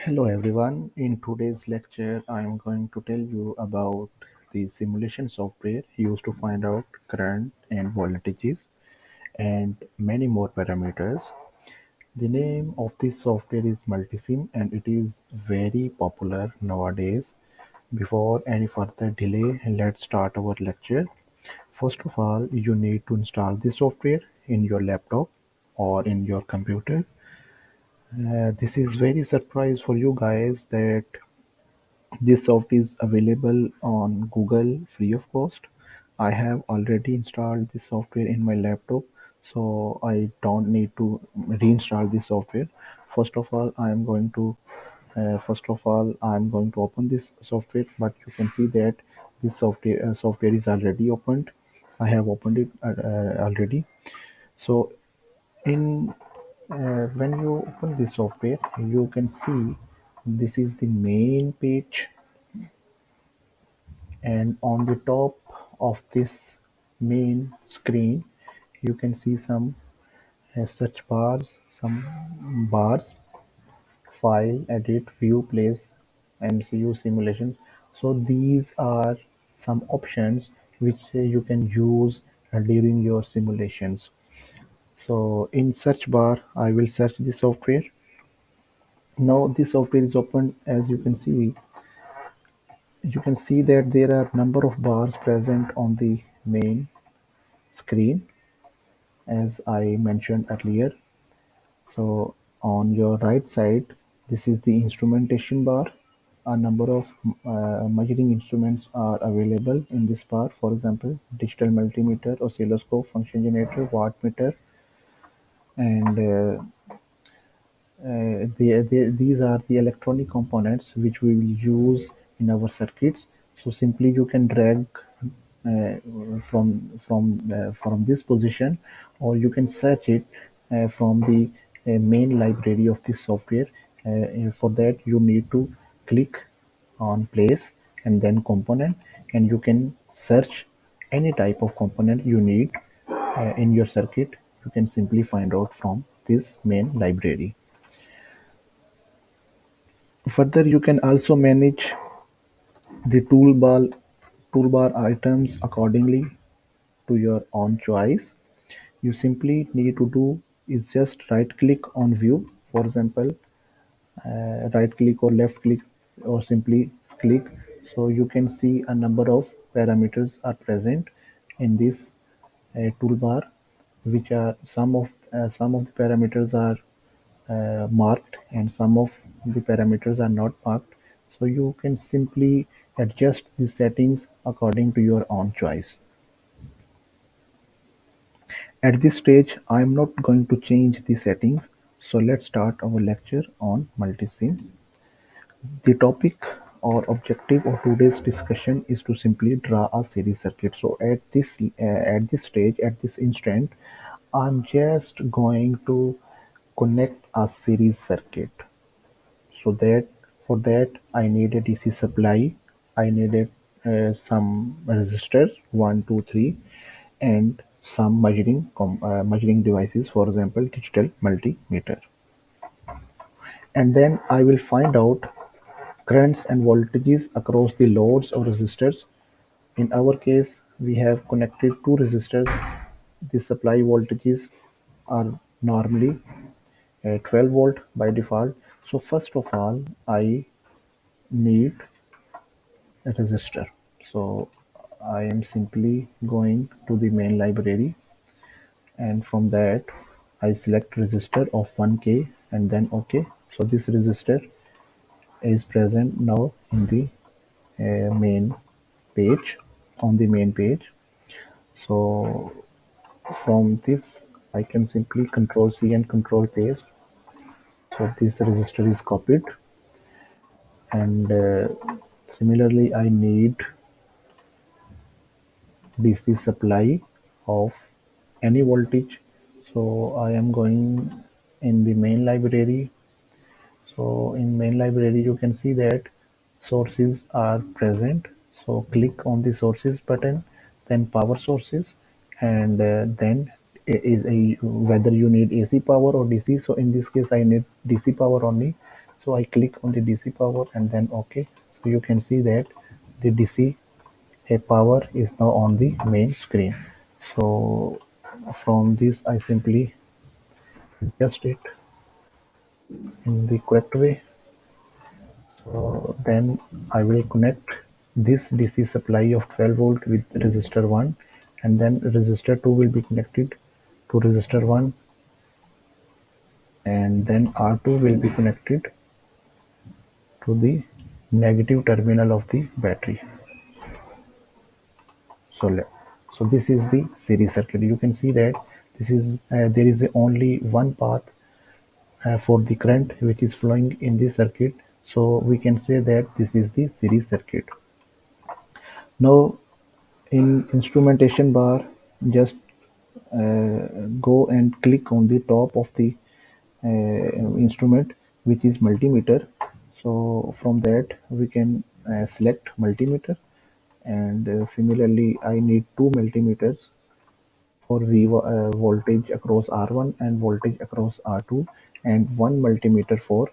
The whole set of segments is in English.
Hello everyone. In today's lecture, I am going to tell you about the simulation software used to find out current and voltages and many more parameters. The name of this software is Multisim and it is very popular nowadays. Before any further delay, let's start our lecture. First of all, you need to install the software in your laptop or in your computer. This is very surprise for you guys that this software is available on Google free of cost. I have already installed this software in my laptop, so I don't need to reinstall this software. First of all, I am going to open this software, but you can see that this software is already opened. I have opened it already. So in when you open this software, you can see this is the main page, and on the top of this main screen you can see some search bars, some bars: file, edit, view, place, MCU, simulations. So these are some options which you can use during your simulations. So in search bar I will search the software. Now this software is open. As you can see that there are number of bars present on the main screen, as I mentioned earlier. So on your right side, this is the instrumentation bar. A number of measuring instruments are available in this bar. For example, digital multimeter, oscilloscope, function generator, watt meter, and these are the electronic components which we will use in our circuits. So simply you can drag uh, from this position, or you can search it from the main library of this software. For that you need to click on place and then component, and you can search any type of component you need in your circuit. You can simply find out from this main library. Further, you can also manage the toolbar items accordingly to your own choice. You simply need to do is just right click on view. For example, right click or left click or simply click. So you can see a number of parameters are present in this toolbar, which are some of the parameters are marked and some of the parameters are not marked. So you can simply adjust the settings according to your own choice. At this stage, I am not going to change the settings. So let's start our lecture on multisim. The topic or objective of today's discussion is to simply draw a series circuit. So at this stage, at this instant, I'm just going to connect a series circuit. So that for that I need a DC supply. I needed some resistors 1, 2, 3, and some measuring devices, for example, digital multimeter. And then I will find out currents and voltages across the loads or resistors. In our case, we have connected two resistors. The supply voltages are normally 12 volt by default. So first of all, I need a resistor. So I am simply going to the main library, and from that I select resistor of 1K and then OK. So this resistor is present now in the main page, on the main page. So from this I can simply control C and control paste. So this resistor is copied, and similarly I need DC supply of any voltage. So I am going in the main library. So in main library you can see that sources are present. So click on the sources button, then power sources, and then is a whether you need AC power or DC. So in this case I need DC power only. So I click on the DC power and then OK. So you can see that the DC power is now on the main screen. So from this I simply adjust it in the correct way. So then I will connect this DC supply of 12 volt with resistor 1, and then resistor 2 will be connected to resistor 1, and then R2 will be connected to the negative terminal of the battery. So, so this is the series circuit. You can see that this is there is only one path for the current which is flowing in this circuit. So we can say that this is the series circuit. Now in instrumentation bar, just go and click on the top of the instrument, which is multimeter. So from that we can select multimeter, and similarly I need two multimeters for voltage across R1 and voltage across R2, and one multimeter for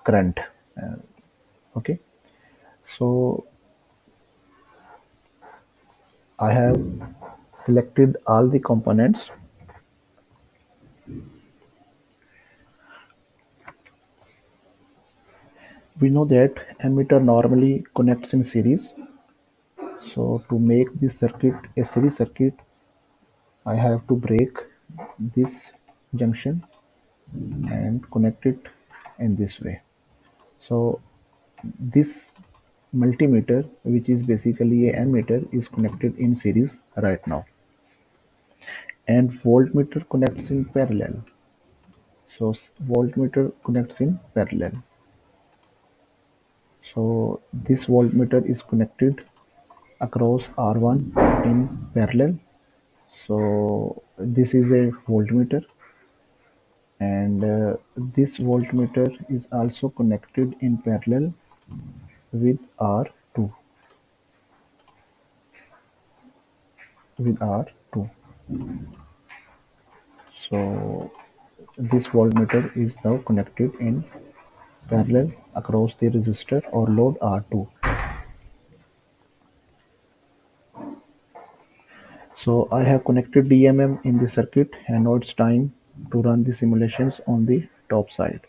current. Uh, okay, so I have selected all the components. We know that emitter normally connects in series. So to make this circuit a series circuit, I have to break this junction and connect it in this way. So this multimeter, which is basically a ammeter, is connected in series right now, and voltmeter connects in parallel. So voltmeter connects in parallel. So this voltmeter is connected across R1 in parallel. So this is a voltmeter, and this voltmeter is also connected in parallel with R2 with R2. So this voltmeter is now connected in parallel across the resistor or load R2. So I have connected DMM in the circuit, and now it's time to run the simulations on the top side.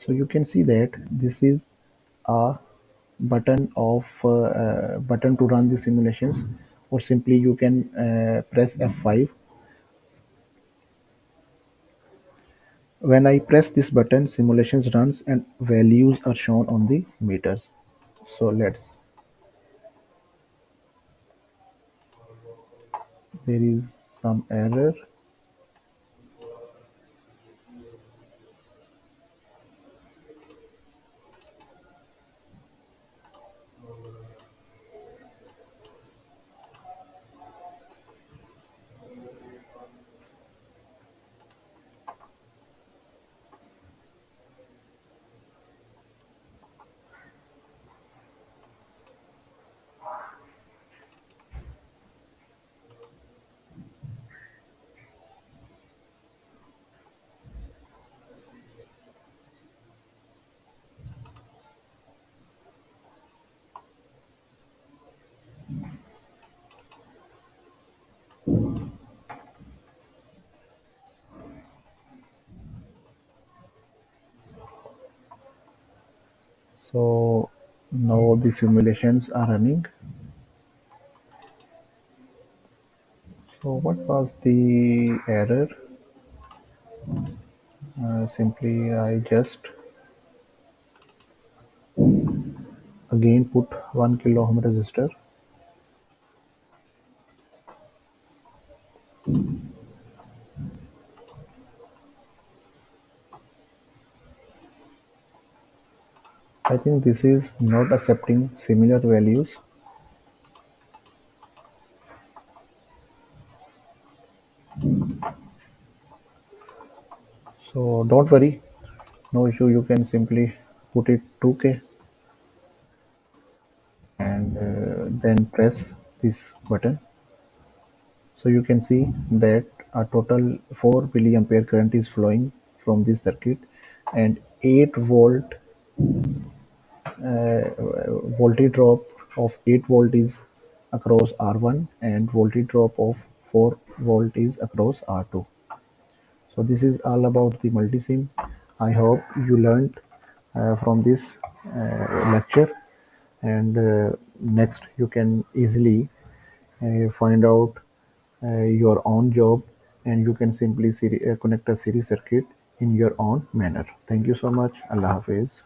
So you can see that this is a button to run the simulations, or simply you can press F5. When I press this button, simulations runs and values are shown on the meters. So there is some error. So now the simulations are running. So what was the error? Simply I just again put 1 kilo ohm resistor. I think this is not accepting similar values. So don't worry, no issue. You can simply put it 2K, and then press this button. So you can see that a total 4 milliampere current is flowing from this circuit, and 8 volt voltage drop of 8 volt is across R1 and voltage drop of 4 volt is across R2. So this is all about the multisim. I hope you learned from this lecture, and next you can easily find out your own job, and you can simply connect a series circuit in your own manner. Thank you so much. Allah Hafiz.